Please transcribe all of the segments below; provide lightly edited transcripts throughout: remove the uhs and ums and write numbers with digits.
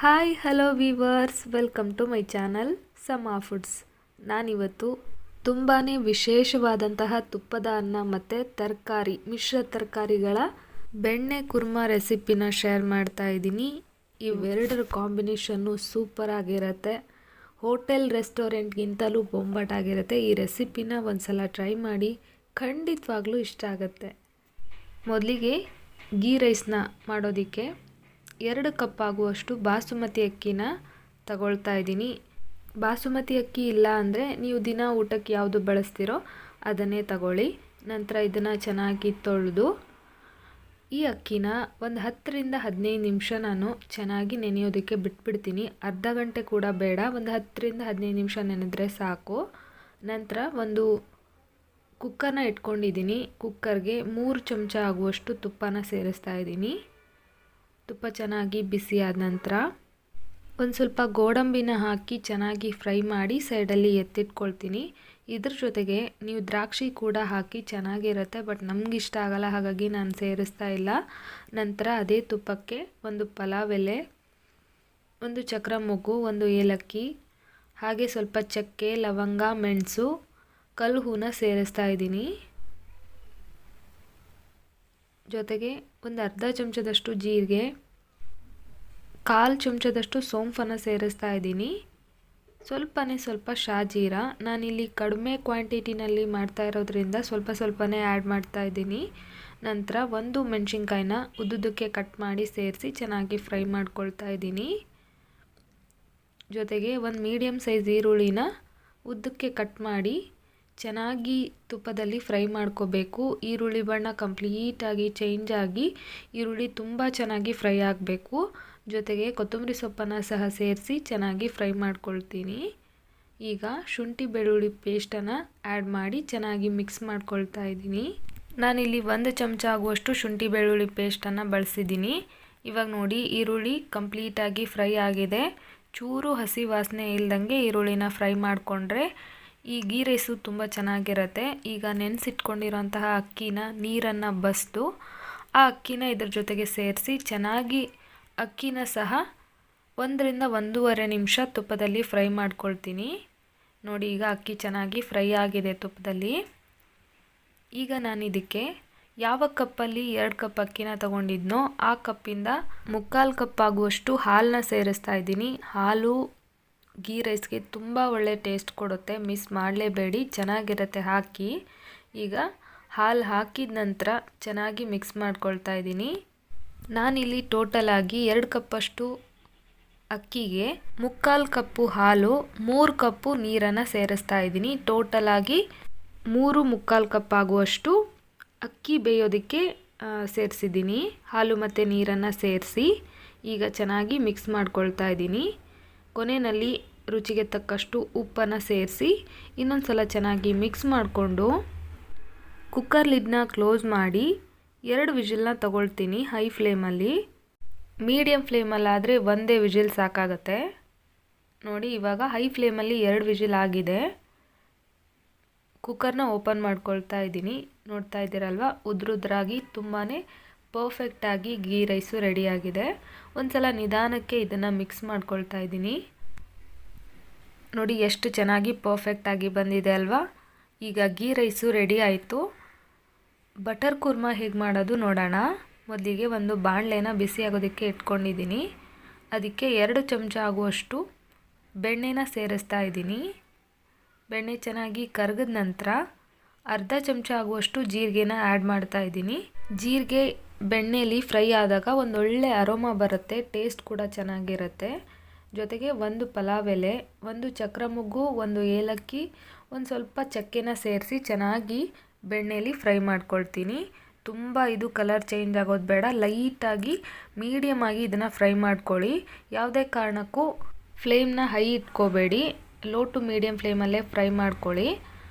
Hi hello viewers, welcome to my channel Sama foods. ನಾನಿವತ್ತು ತುಂಬಾ ವಿಶೇಷವಾದಂತಹ ತುಪ್ಪದ ಅನ್ನ ಮತ್ತು ಮಿಶ್ರ ತರಕಾರಿಗಳ ಬೆಣ್ಣೆ ಕುರ್ಮಾ ರೆಸಿಪಿನ ಶೇರ್ ಮಾಡ್ತಾ ಇದ್ದೀನಿ. ಇವೆರಡರ ಕಾಂಬಿನೇಷನ್ನು ಸೂಪರ್ ಆಗಿರುತ್ತೆ. ಹೋಟೆಲ್ ರೆಸ್ಟೋರೆಂಟ್ಗಿಂತಲೂ ಬೊಂಬಾಟಾಗಿರುತ್ತೆ. ಈ ರೆಸಿಪಿನ ಒಂದ್ಸಲ ಟ್ರೈ ಮಾಡಿ, ಖಂಡಿತವಾಗ್ಲೂ ಇಷ್ಟ ಆಗುತ್ತೆ. ಮೊದಲಿಗೆ ಗೀ ರೈಸ್ನ ಮಾಡೋದಕ್ಕೆ 2 ಕಪ್ ಆಗುವಷ್ಟು ಬಾಸುಮತಿ ಅಕ್ಕಿನ ತಗೊಳ್ತಾ ಇದ್ದೀನಿ. ಬಾಸುಮತಿ ಅಕ್ಕಿ ಇಲ್ಲ ಅಂದರೆ ನೀವು ದಿನ ಊಟಕ್ಕೆ ಯಾವುದು ಬಳಸ್ತೀರೋ ಅದನ್ನೇ ತಗೊಳ್ಳಿ. ನಂತರ ಇದನ್ನು ಚೆನ್ನಾಗಿ ತೊಳೆದು ಈ ಅಕ್ಕಿನ ಒಂದು 10ರಿಂದ 15 ನಿಮಿಷ ನಾನು ಚೆನ್ನಾಗಿ ನೆನೆಯೋದಕ್ಕೆ ಬಿಟ್ಬಿಡ್ತೀನಿ. ಅರ್ಧ ಗಂಟೆ ಕೂಡ ಬೇಡ, ಒಂದು 10ರಿಂದ 15 ನಿಮಿಷ ನೆನೆದ್ರೆ ಸಾಕು. ನಂತರ ಒಂದು ಕುಕ್ಕರ್ನ ಇಟ್ಕೊಂಡಿದ್ದೀನಿ. ಕುಕ್ಕರ್ಗೆ 3 ಚಮಚ ಆಗುವಷ್ಟು ತುಪ್ಪನ ಸೇರಿಸ್ತಾ ಇದ್ದೀನಿ. ತುಪ್ಪ ಚೆನ್ನಾಗಿ ಬಿಸಿ ಆದ ನಂತರ ಒಂದು ಸ್ವಲ್ಪ ಗೋಡಂಬಿನ ಹಾಕಿ ಚೆನ್ನಾಗಿ ಫ್ರೈ ಮಾಡಿ ಸೈಡಲ್ಲಿ ಎತ್ತಿಟ್ಕೊಳ್ತೀನಿ. ಇದ್ರ ಜೊತೆಗೆ ನೀವು ದ್ರಾಕ್ಷಿ ಕೂಡ ಹಾಕಿ ಚೆನ್ನಾಗಿರುತ್ತೆ, ಬಟ್ ನಮ್ಗೆ ಇಷ್ಟ ಆಗಲ್ಲ, ಹಾಗಾಗಿ ನಾನು ಸೇರಿಸ್ತಾ ಇಲ್ಲ. ನಂತರ ಅದೇ ತುಪ್ಪಕ್ಕೆ ಒಂದು ಪಲಾವ್ ಎಲೆ, ಒಂದು ಚಕ್ರ ಮೊಗ್ಗು, ಒಂದು ಏಲಕ್ಕಿ, ಹಾಗೆ ಸ್ವಲ್ಪ ಚಕ್ಕೆ, ಲವಂಗ, ಮೆಣಸು, ಕಲ್ಲು ಹೂನ ಸೇರಿಸ್ತಾ ಇದ್ದೀನಿ. ಜೊತೆಗೆ ಒಂದು ಅರ್ಧ ಚಮಚದಷ್ಟು ಜೀರಿಗೆ, 1/4 ಚಮಚದಷ್ಟು ಸೋಂಪನ್ನು ಸೇರಿಸ್ತಾ ಇದ್ದೀನಿ. ಸ್ವಲ್ಪ ಶಾಜೀರ. ನಾನಿಲ್ಲಿ ಕಡಿಮೆ ಕ್ವಾಂಟಿಟಿನಲ್ಲಿ ಮಾಡ್ತಾ ಇರೋದ್ರಿಂದ ಸ್ವಲ್ಪನೇ ಆ್ಯಡ್ ಮಾಡ್ತಾ ಇದ್ದೀನಿ. ನಂತರ ಒಂದು ಮೆಣಸಿನ್ಕಾಯಿನ ಉದ್ದುದಕ್ಕೆ ಕಟ್ ಮಾಡಿ ಸೇರಿಸಿ ಚೆನ್ನಾಗಿ ಫ್ರೈ ಮಾಡ್ಕೊಳ್ತಾ ಇದ್ದೀನಿ. ಜೊತೆಗೆ ಒಂದು ಮೀಡಿಯಮ್ ಸೈಜ್ ಈರುಳ್ಳಿನ ಉದ್ದಕ್ಕೆ ಕಟ್ ಮಾಡಿ ಚೆನ್ನಾಗಿ ತುಪ್ಪದಲ್ಲಿ ಫ್ರೈ ಮಾಡ್ಕೋಬೇಕು. ಈರುಳ್ಳಿ ಬಣ್ಣ ಕಂಪ್ಲೀಟಾಗಿ ಚೇಂಜ್ ಆಗಿ ಈರುಳ್ಳಿ ತುಂಬ ಚೆನ್ನಾಗಿ ಫ್ರೈ ಆಗಬೇಕು. ಜೊತೆಗೆ ಕೊತ್ತಂಬರಿ ಸೊಪ್ಪನ್ನು ಸಹ ಸೇರಿಸಿ ಚೆನ್ನಾಗಿ ಫ್ರೈ ಮಾಡ್ಕೊಳ್ತೀನಿ. ಈಗ ಶುಂಠಿ ಬೆಳ್ಳುಳ್ಳಿ ಪೇಸ್ಟನ್ನು ಆ್ಯಡ್ ಮಾಡಿ ಚೆನ್ನಾಗಿ ಮಿಕ್ಸ್ ಮಾಡ್ಕೊಳ್ತಾ ಇದ್ದೀನಿ. ನಾನಿಲ್ಲಿ 1 ಚಮಚ ಆಗುವಷ್ಟು ಶುಂಠಿ ಬೆಳ್ಳುಳ್ಳಿ ಪೇಸ್ಟನ್ನು ಬಳಸಿದ್ದೀನಿ. ಇವಾಗ ನೋಡಿ, ಈರುಳ್ಳಿ ಕಂಪ್ಲೀಟಾಗಿ ಫ್ರೈ ಆಗಿದೆ. ಚೂರು ಹಸಿ ವಾಸನೆ ಇಲ್ದಂಗೆ ಈರುಳ್ಳಿನ ಫ್ರೈ ಮಾಡಿಕೊಂಡ್ರೆ ಈ ಗೀ ರೈಸು ತುಂಬ ಚೆನ್ನಾಗಿರುತ್ತೆ. ಈಗ ನೆನೆಸಿಟ್ಕೊಂಡಿರೋಂತಹ ಅಕ್ಕಿನ ನೀರನ್ನು ಬಸಿದು ಆ ಅಕ್ಕಿನ ಇದ್ರ ಜೊತೆಗೆ ಸೇರಿಸಿ ಚೆನ್ನಾಗಿ ಅಕ್ಕಿನ ಸಹ 1ರಿಂದ 1.5 ನಿಮಿಷ ತುಪ್ಪದಲ್ಲಿ ಫ್ರೈ ಮಾಡ್ಕೊಳ್ತೀನಿ. ನೋಡಿ, ಈಗ ಅಕ್ಕಿ ಚೆನ್ನಾಗಿ ಫ್ರೈ ಆಗಿದೆ ತುಪ್ಪದಲ್ಲಿ. ಈಗ ನಾನು ಇದಕ್ಕೆ ಯಾವ ಕಪ್ಪಲ್ಲಿ 2 ಕಪ್ ಅಕ್ಕಿನ ತಗೊಂಡಿದ್ನೋ ಆ ಕಪ್ಪಿಂದ 3/4 ಕಪ್ ಆಗುವಷ್ಟು ಹಾಲನ್ನ ಸೇರಿಸ್ತಾ ಇದ್ದೀನಿ. ಹಾಲು ಗೀ ರೈಸ್ಗೆ ತುಂಬ ಒಳ್ಳೆ ಟೇಸ್ಟ್ ಕೊಡುತ್ತೆ, ಮಿಸ್ ಮಾಡಲೇಬೇಡಿ, ಚೆನ್ನಾಗಿರುತ್ತೆ ಹಾಕಿ. ಈಗ ಹಾಲು ಹಾಕಿದ ನಂತರ ಚೆನ್ನಾಗಿ ಮಿಕ್ಸ್ ಮಾಡ್ಕೊಳ್ತಾ ಇದ್ದೀನಿ. ನಾನಿಲ್ಲಿ ಟೋಟಲಾಗಿ 2 ಕಪ್ಪಷ್ಟು ಅಕ್ಕಿಗೆ 3/4 ಕಪ್ಪು ಹಾಲು, 3 ಕಪ್ಪು ನೀರನ್ನು ಸೇರಿಸ್ತಾ ಇದ್ದೀನಿ. ಟೋಟಲಾಗಿ 3/4 ಕಪ್ ಆಗುವಷ್ಟು ಅಕ್ಕಿ ಬೇಯೋದಕ್ಕೆ ಸೇರಿಸಿದ್ದೀನಿ. ಹಾಲು ಮತ್ತು ನೀರನ್ನು ಸೇರಿಸಿ ಈಗ ಚೆನ್ನಾಗಿ ಮಿಕ್ಸ್ ಮಾಡ್ಕೊಳ್ತಾ ಇದ್ದೀನಿ. ಕೊನೆಯಲ್ಲಿ ರುಚಿಗೆ ತಕ್ಕಷ್ಟು ಉಪ್ಪನ್ನು ಸೇರಿಸಿ ಇನ್ನೊಂದು ಸಲ ಚೆನ್ನಾಗಿ ಮಿಕ್ಸ್ ಮಾಡಿಕೊಂಡು ಕುಕ್ಕರ್ ಲಿಡ್ನ ಕ್ಲೋಸ್ ಮಾಡಿ 2 ವಿಜಿಲ್ನ ತಗೊಳ್ತೀನಿ ಹೈ ಫ್ಲೇಮಲ್ಲಿ. ಮೀಡಿಯಮ್ ಫ್ಲೇಮಲ್ಲಾದರೆ ಒಂದೇ ವಿಜಿಲ್ ಸಾಕಾಗುತ್ತೆ. ನೋಡಿ, ಇವಾಗ ಹೈ ಫ್ಲೇಮಲ್ಲಿ 2 ವಿಜಿಲ್ ಆಗಿದೆ. ಕುಕ್ಕರ್ನ ಓಪನ್ ಮಾಡ್ಕೊಳ್ತಾ ಇದ್ದೀನಿ. ನೋಡ್ತಾ ಇದ್ದೀರಲ್ವ, ಉದ್ರಾಗಿ ತುಂಬಾ ಪರ್ಫೆಕ್ಟಾಗಿ ಗೀ ರೈಸು ರೆಡಿಯಾಗಿದೆ. ಒಂದು ಸಲ ನಿಧಾನಕ್ಕೆ ಇದನ್ನು ಮಿಕ್ಸ್ ಮಾಡ್ಕೊಳ್ತಾ ಇದ್ದೀನಿ. ನೋಡಿ, ಎಷ್ಟು ಚೆನ್ನಾಗಿ ಪರ್ಫೆಕ್ಟಾಗಿ ಬಂದಿದೆ ಅಲ್ವಾ. ಈಗ ಗೀ ರೈಸು ರೆಡಿ ಆಯಿತು. ಬಟರ್ ಕುರ್ಮಾ ಹೇಗೆ ಮಾಡೋದು ನೋಡೋಣ. ಮೊದಲಿಗೆ ಒಂದು ಬಾಣಲೆನ ಬಿಸಿ ಆಗೋದಕ್ಕೆ ಇಟ್ಕೊಂಡಿದ್ದೀನಿ. ಅದಕ್ಕೆ 2 ಚಮಚ ಆಗುವಷ್ಟು ಬೆಣ್ಣೆನ ಸೇರಿಸ್ತಾ ಇದ್ದೀನಿ. ಬೆಣ್ಣೆ ಚೆನ್ನಾಗಿ ಕರಗಿದ ನಂತರ ಅರ್ಧ ಚಮಚ ಆಗುವಷ್ಟು ಜೀರಿಗೆನ ಆ್ಯಡ್ ಮಾಡ್ತಾ ಇದ್ದೀನಿ. ಜೀರಿಗೆ ಬೆಣ್ಣೆಲಿ ಫ್ರೈ ಆದಾಗ ಒಂದೊಳ್ಳೆ ಅರೋಮಾ ಬರುತ್ತೆ, ಟೇಸ್ಟ್ ಕೂಡ ಚೆನ್ನಾಗಿರುತ್ತೆ. ಜೊತೆಗೆ ಒಂದು ಪಲಾವ್ ಎಲೆ, ಒಂದು ಚಕ್ರ ಮೊಗ್ಗು, ಒಂದು ಏಲಕ್ಕಿ, ಒಂದು ಸ್ವಲ್ಪ ಚಕ್ಕೆನ ಸೇರಿಸಿ ಚೆನ್ನಾಗಿ ಬೆಣ್ಣೆಲಿ ಫ್ರೈ ಮಾಡ್ಕೊಳ್ತೀನಿ. ತುಂಬ ಇದು ಕಲರ್ ಚೇಂಜ್ ಆಗೋದು ಬೇಡ, ಲೈಟಾಗಿ ಮೀಡಿಯಮ್ ಆಗಿ ಇದನ್ನು ಫ್ರೈ ಮಾಡ್ಕೊಳ್ಳಿ. ಯಾವುದೇ ಕಾರಣಕ್ಕೂ ಫ್ಲೇಮ್ನ ಹೈ ಇಟ್ಕೋಬೇಡಿ, ಲೋ ಟು ಮೀಡಿಯಮ್ ಫ್ಲೇಮಲ್ಲೇ ಫ್ರೈ ಮಾಡ್ಕೊಳ್ಳಿ.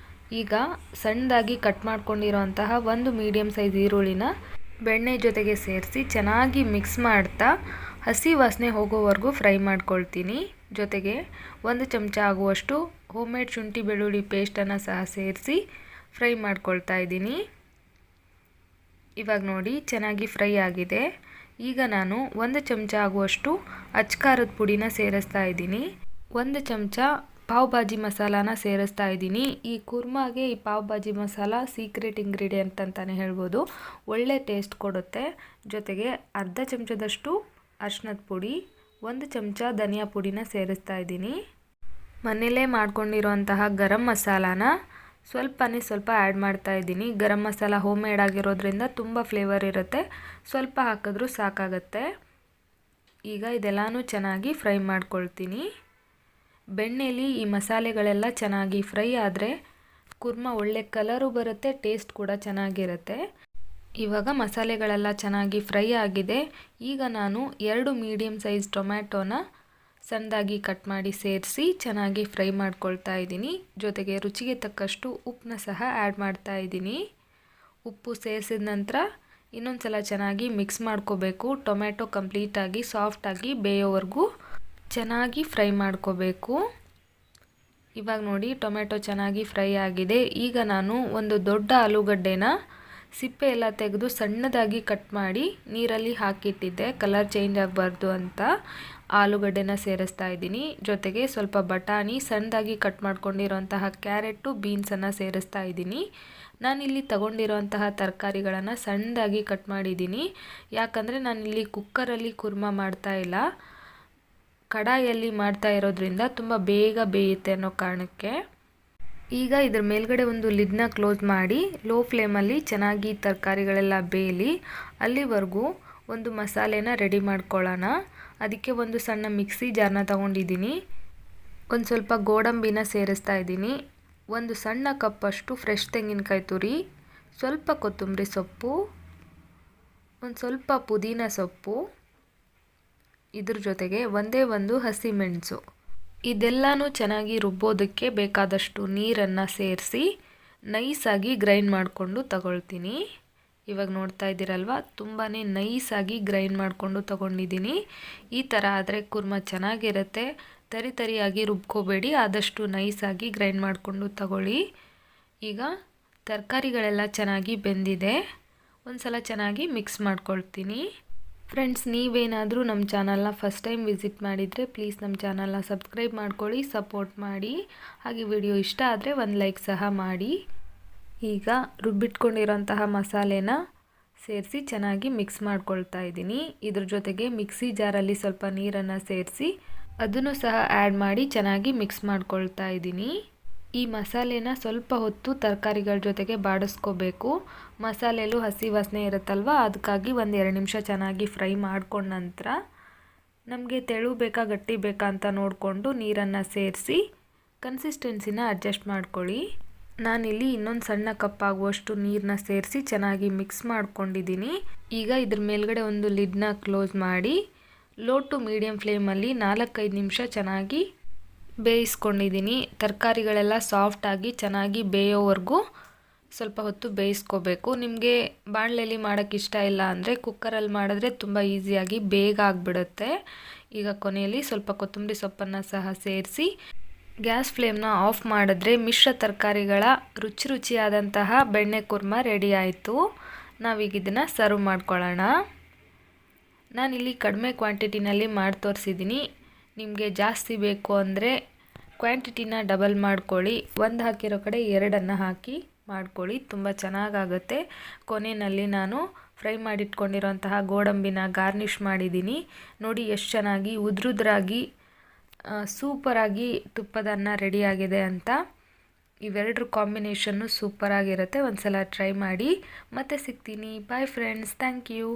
ಈಗ ಸಣ್ಣದಾಗಿ ಕಟ್ ಮಾಡ್ಕೊಂಡಿರೋಂತಹ ಒಂದು ಮೀಡಿಯಮ್ ಸೈಜ್ ಈರುಳ್ಳಿನ ಬೆಣ್ಣೆ ಜೊತೆಗೆ ಸೇರಿಸಿ ಚೆನ್ನಾಗಿ ಮಿಕ್ಸ್ ಮಾಡ್ತಾ ಹಸಿ ವಾಸನೆ ಹೋಗೋವರೆಗೂ ಫ್ರೈ ಮಾಡ್ಕೊಳ್ತೀನಿ. ಜೊತೆಗೆ 1 ಚಮಚ ಆಗುವಷ್ಟು ಹೋಮ್ಮೇಡ್ ಶುಂಠಿ ಬೆಳ್ಳುಳ್ಳಿ ಪೇಸ್ಟನ್ನು ಸಹ ಸೇರಿಸಿ ಫ್ರೈ ಮಾಡ್ಕೊಳ್ತಾ ಇದ್ದೀನಿ. ಇವಾಗ ನೋಡಿ, ಚೆನ್ನಾಗಿ ಫ್ರೈ ಆಗಿದೆ. ಈಗ ನಾನು 1 ಚಮಚ ಆಗುವಷ್ಟು ಅಚ್ಕಾರದ ಪುಡಿನ ಸೇರಿಸ್ತಾ ಇದ್ದೀನಿ. 1 ಚಮಚ ಪಾವ್ ಭಾಜಿ ಮಸಾಲಾನ ಸೇರಿಸ್ತಾ ಇದ್ದೀನಿ. ಈ ಕುರ್ಮಾಗೆ ಈ ಪಾವ್ ಭಾಜಿ ಮಸಾಲ ಸೀಕ್ರೆಟ್ ಇಂಗ್ರೀಡಿಯೆಂಟ್ ಅಂತಲೇ ಹೇಳ್ಬೋದು. ಒಳ್ಳೆ ಟೇಸ್ಟ್ ಕೊಡುತ್ತೆ. ಜೊತೆಗೆ ಅರ್ಧ ಚಮಚದಷ್ಟು ಅರಿಶಿನದ ಪುಡಿ, 1 ಚಮಚ ಧನಿಯಾ ಪುಡಿನ ಸೇರಿಸ್ತಾ ಇದ್ದೀನಿ. ಮನೆಯಲ್ಲೇ ಮಾಡ್ಕೊಂಡಿರೋಂತಹ ಗರಂ ಮಸಾಲಾನ ಸ್ವಲ್ಪ ಆ್ಯಡ್ ಮಾಡ್ತಾ ಇದ್ದೀನಿ. ಗರಂ ಮಸಾಲ ಹೋಮ್ ಮೇಡ್ ಆಗಿರೋದ್ರಿಂದ ತುಂಬ ಫ್ಲೇವರ್ ಇರುತ್ತೆ. ಸ್ವಲ್ಪ ಹಾಕಿದ್ರೂ ಸಾಕಾಗತ್ತೆ. ಈಗ ಇದೆಲ್ಲನೂ ಚೆನ್ನಾಗಿ ಫ್ರೈ ಮಾಡ್ಕೊಳ್ತೀನಿ. ಬೆಣ್ಣೆಲಿ ಈ ಮಸಾಲೆಗಳೆಲ್ಲ ಚೆನ್ನಾಗಿ ಫ್ರೈ ಆದರೆ ಕುರ್ಮಾ ಒಳ್ಳೆ ಕಲರು ಬರುತ್ತೆ, ಟೇಸ್ಟ್ ಕೂಡ ಚೆನ್ನಾಗಿರುತ್ತೆ. ಇವಾಗ ಮಸಾಲೆಗಳೆಲ್ಲ ಚೆನ್ನಾಗಿ ಫ್ರೈ ಆಗಿದೆ. ಈಗ ನಾನು 2 ಮೀಡಿಯಮ್ ಸೈಜ್ ಟೊಮ್ಯಾಟೋನ ಸಣ್ಣದಾಗಿ ಕಟ್ ಮಾಡಿ ಸೇರಿಸಿ ಚೆನ್ನಾಗಿ ಫ್ರೈ ಮಾಡ್ಕೊಳ್ತಾ ಇದ್ದೀನಿ. ಜೊತೆಗೆ ರುಚಿಗೆ ತಕ್ಕಷ್ಟು ಉಪ್ಪನ್ನ ಸಹ ಆ್ಯಡ್ ಮಾಡ್ತಾ ಇದ್ದೀನಿ. ಉಪ್ಪು ಸೇರಿಸಿದ ನಂತರ ಇನ್ನೊಂದು ಸಲ ಚೆನ್ನಾಗಿ ಮಿಕ್ಸ್ ಮಾಡ್ಕೋಬೇಕು. ಟೊಮ್ಯಾಟೊ ಕಂಪ್ಲೀಟಾಗಿ ಸಾಫ್ಟಾಗಿ ಬೇಯೋವರೆಗೂ ಚೆನ್ನಾಗಿ ಫ್ರೈ ಮಾಡ್ಕೋಬೇಕು. ಇವಾಗ ನೋಡಿ ಟೊಮ್ಯಾಟೊ ಚೆನ್ನಾಗಿ ಫ್ರೈ ಆಗಿದೆ. ಈಗ ನಾನು ಒಂದು ದೊಡ್ಡ ಆಲೂಗಡ್ಡೆನ ಸಿಪ್ಪೆ ಎಲ್ಲ ತೆಗೆದು ಸಣ್ಣದಾಗಿ ಕಟ್ ಮಾಡಿ ನೀರಲ್ಲಿ ಹಾಕಿಟ್ಟಿದ್ದೆ, ಕಲರ್ ಚೇಂಜ್ ಆಗಬಾರ್ದು ಅಂತ. ಆಲೂಗಡ್ಡೆನ ಸೇರಿಸ್ತಾ ಇದ್ದೀನಿ. ಜೊತೆಗೆ ಸ್ವಲ್ಪ ಬಟಾಣಿ, ಸಣ್ಣದಾಗಿ ಕಟ್ ಮಾಡ್ಕೊಂಡಿರೋಂತಹ ಕ್ಯಾರೆಟು, ಬೀನ್ಸನ್ನು ಸೇರಿಸ್ತಾ ಇದ್ದೀನಿ. ನಾನಿಲ್ಲಿ ತಗೊಂಡಿರೋಂತಹ ತರಕಾರಿಗಳನ್ನು ಸಣ್ಣದಾಗಿ ಕಟ್ ಮಾಡಿದ್ದೀನಿ. ಯಾಕಂದರೆ ನಾನಿಲ್ಲಿ ಕುಕ್ಕರಲ್ಲಿ ಕುರ್ಮಾ ಮಾಡ್ತಾ ಇಲ್ಲ, ಕಡಾಯಲ್ಲಿ ಮಾಡ್ತಾ ಇರೋದ್ರಿಂದ ತುಂಬ ಬೇಗ ಬೇಯುತ್ತೆ ಅನ್ನೋ ಕಾರಣಕ್ಕೆ. ಈಗ ಇದ್ರ ಮೇಲ್ಗಡೆ ಒಂದು ಲಿಡ್ನ ಕ್ಲೋಸ್ ಮಾಡಿ ಲೋ ಫ್ಲೇಮಲ್ಲಿ ಚೆನ್ನಾಗಿ ತರಕಾರಿಗಳೆಲ್ಲ ಬೇಯಲಿ. ಅಲ್ಲಿವರೆಗೂ ಒಂದು ಮಸಾಲೆನ ರೆಡಿ ಮಾಡ್ಕೊಳ್ಳೋಣ. ಅದಕ್ಕೆ ಒಂದು ಸಣ್ಣ ಮಿಕ್ಸಿ ಜಾರ್ನ ತಗೊಂಡಿದ್ದೀನಿ. ಒಂದು ಸ್ವಲ್ಪ ಗೋಡಂಬಿನ ಸೇರಿಸ್ತಾ ಇದ್ದೀನಿ. ಒಂದು ಸಣ್ಣ ಕಪ್ಪಷ್ಟು ಫ್ರೆಶ್ ತೆಂಗಿನಕಾಯಿ ತುರಿ, ಸ್ವಲ್ಪ ಕೊತ್ತಂಬರಿ ಸೊಪ್ಪು, ಒಂದು ಸ್ವಲ್ಪ ಪುದೀನ ಸೊಪ್ಪು, ಇದ್ರ ಜೊತೆಗೆ ಒಂದೇ ಒಂದು ಹಸಿಮೆಣಸು. ಇದೆಲ್ಲನೂ ಚೆನ್ನಾಗಿ ರುಬ್ಬೋದಕ್ಕೆ ಬೇಕಾದಷ್ಟು ನೀರನ್ನು ಸೇರಿಸಿ ನೈಸಾಗಿ ಗ್ರೈಂಡ್ ಮಾಡಿಕೊಂಡು ತಗೊಳ್ತೀನಿ. ಇವಾಗ ನೋಡ್ತಾ ಇದ್ದೀರಲ್ವ, ತುಂಬಾ ನೈಸಾಗಿ ಗ್ರೈಂಡ್ ಮಾಡಿಕೊಂಡು ತಗೊಂಡಿದ್ದೀನಿ. ಈ ಥರ ಆದರೆ ಕುರ್ಮಾ ಚೆನ್ನಾಗಿರುತ್ತೆ. ತರಿಯಾಗಿ ರುಬ್ಕೋಬೇಡಿ, ಆದಷ್ಟು ನೈಸಾಗಿ ಗ್ರೈಂಡ್ ಮಾಡಿಕೊಂಡು ತಗೊಳ್ಳಿ. ಈಗ ತರಕಾರಿಗಳೆಲ್ಲ ಚೆನ್ನಾಗಿ ಬೆಂದಿದೆ. ಒಂದು ಸಲ ಚೆನ್ನಾಗಿ ಮಿಕ್ಸ್ ಮಾಡ್ಕೊಳ್ತೀನಿ. ಫ್ರೆಂಡ್ಸ್, ನೀವೇನಾದರೂ ನಮ್ಮ ಚಾನಲ್ನ ಫಸ್ಟ್ ಟೈಮ್ ವಿಸಿಟ್ ಮಾಡಿದರೆ ಪ್ಲೀಸ್ ನಮ್ಮ ಚಾನಲ್ನ ಸಬ್ಸ್ಕ್ರೈಬ್ ಮಾಡ್ಕೊಳ್ಳಿ, ಸಪೋರ್ಟ್ ಮಾಡಿ. ಹಾಗೆ ವಿಡಿಯೋ ಇಷ್ಟ ಆದರೆ ಒಂದು ಲೈಕ್ ಸಹ ಮಾಡಿ. ಈಗ ರುಬ್ಬಿಟ್ಕೊಂಡಿರೋಂತಹ ಮಸಾಲೆನ ಸೇರಿಸಿ ಚೆನ್ನಾಗಿ ಮಿಕ್ಸ್ ಮಾಡ್ಕೊಳ್ತಾ ಇದ್ದೀನಿ. ಇದ್ರ ಜೊತೆಗೆ ಮಿಕ್ಸಿ ಜಾರಲ್ಲಿ ಸ್ವಲ್ಪ ನೀರನ್ನು ಸೇರಿಸಿ ಅದನ್ನು ಸಹ ಆ್ಯಡ್ ಮಾಡಿ ಚೆನ್ನಾಗಿ ಮಿಕ್ಸ್ ಮಾಡ್ಕೊಳ್ತಾ ಇದ್ದೀನಿ. ಈ ಮಸಾಲೆನ ಸ್ವಲ್ಪ ಹೊತ್ತು ತರಕಾರಿಗಳ ಜೊತೆಗೆ ಬಾಡಿಸ್ಕೋಬೇಕು. ಮಸಾಲೆಲೂ ಹಸಿ ವಾಸನೆ ಇರುತ್ತಲ್ವ, ಅದಕ್ಕಾಗಿ 1-2 ನಿಮಿಷ ಚೆನ್ನಾಗಿ ಫ್ರೈ ಮಾಡ್ಕೊಂಡ ನಂತರ ನಮಗೆ ತೆಳು ಬೇಕಾ ಗಟ್ಟಿ ಬೇಕಾ ಅಂತ ನೋಡಿಕೊಂಡು ನೀರನ್ನು ಸೇರಿಸಿ ಕನ್ಸಿಸ್ಟೆನ್ಸಿನ ಅಡ್ಜಸ್ಟ್ ಮಾಡ್ಕೊಳ್ಳಿ. ನಾನಿಲ್ಲಿ ಇನ್ನೊಂದು ಸಣ್ಣ ಕಪ್ ಆಗುವಷ್ಟು ನೀರನ್ನ ಸೇರಿಸಿ ಚೆನ್ನಾಗಿ ಮಿಕ್ಸ್ ಮಾಡ್ಕೊಂಡಿದ್ದೀನಿ. ಈಗ ಇದ್ರ ಮೇಲ್ಗಡೆ ಒಂದು ಲಿಡ್ನ ಕ್ಲೋಸ್ ಮಾಡಿ ಲೋ ಟು ಮೀಡಿಯಮ್ ಫ್ಲೇಮಲ್ಲಿ 4-5 ನಿಮಿಷ ಚೆನ್ನಾಗಿ ಬೇಯಿಸ್ಕೊಂಡಿದ್ದೀನಿ. ತರಕಾರಿಗಳೆಲ್ಲ ಸಾಫ್ಟಾಗಿ ಚೆನ್ನಾಗಿ ಬೇಯೋವರೆಗೂ ಸ್ವಲ್ಪ ಹೊತ್ತು ಬೇಯಿಸ್ಕೋಬೇಕು. ನಿಮಗೆ ಬಾಣಲೆಯಲ್ಲಿ ಮಾಡೋಕ್ಕೆ ಇಷ್ಟ ಇಲ್ಲ ಅಂದರೆ ಕುಕ್ಕರಲ್ಲಿ ಮಾಡಿದ್ರೆ ತುಂಬ ಈಸಿಯಾಗಿ ಬೇಗ ಆಗಿಬಿಡುತ್ತೆ. ಈಗ ಕೊನೆಯಲ್ಲಿ ಸ್ವಲ್ಪ ಕೊತ್ತಂಬರಿ ಸೊಪ್ಪನ್ನು ಸಹ ಸೇರಿಸಿ ಗ್ಯಾಸ್ ಫ್ಲೇಮ್ನ ಆಫ್ ಮಾಡಿದ್ರೆ ಮಿಶ್ರ ತರಕಾರಿಗಳ ರುಚಿಯಾದಂತಹ ಬೆಣ್ಣೆ ಕುರ್ಮಾ ರೆಡಿ ಆಯಿತು. ನಾವೀಗ ಇದನ್ನು ಸರ್ವ್ ಮಾಡ್ಕೊಳ್ಳೋಣ. ನಾನಿಲ್ಲಿ ಕಡಿಮೆ ಕ್ವಾಂಟಿಟಿನಲ್ಲಿ ಮಾಡಿ ತೋರಿಸಿದ್ದೀನಿ. ನಿಮಗೆ ಜಾಸ್ತಿ ಬೇಕು ಅಂದರೆ ಕ್ವಾಂಟಿಟಿನ ಡಬಲ್ ಮಾಡ್ಕೊಳ್ಳಿ. 1 ಹಾಕಿರೋ ಕಡೆ 2 ಹಾಕಿ ಮಾಡ್ಕೊಳ್ಳಿ, ತುಂಬ ಚೆನ್ನಾಗಾಗುತ್ತೆ. ಕೊನೆಯಲ್ಲಿ ನಾನು ಫ್ರೈ ಮಾಡಿಟ್ಕೊಂಡಿರೋಂತಹ ಗೋಡಂಬಿನ ಗಾರ್ನಿಷ್ ಮಾಡಿದ್ದೀನಿ. ನೋಡಿ ಎಷ್ಟು ಚೆನ್ನಾಗಿ ಉದ್ರುದ್ರಾಗಿ ಸೂಪರಾಗಿ ತುಪ್ಪದ ಅನ್ನ ರೆಡಿಯಾಗಿದೆ ಅಂತ. ಇವೆರಡರ ಕಾಂಬಿನೇಷನ್ನು ಸೂಪರಾಗಿರುತ್ತೆ. ಒಂದು ಸಲ ಟ್ರೈ ಮಾಡಿ. ಮತ್ತೆ ಸಿಗ್ತೀನಿ. Bye friends, thank you.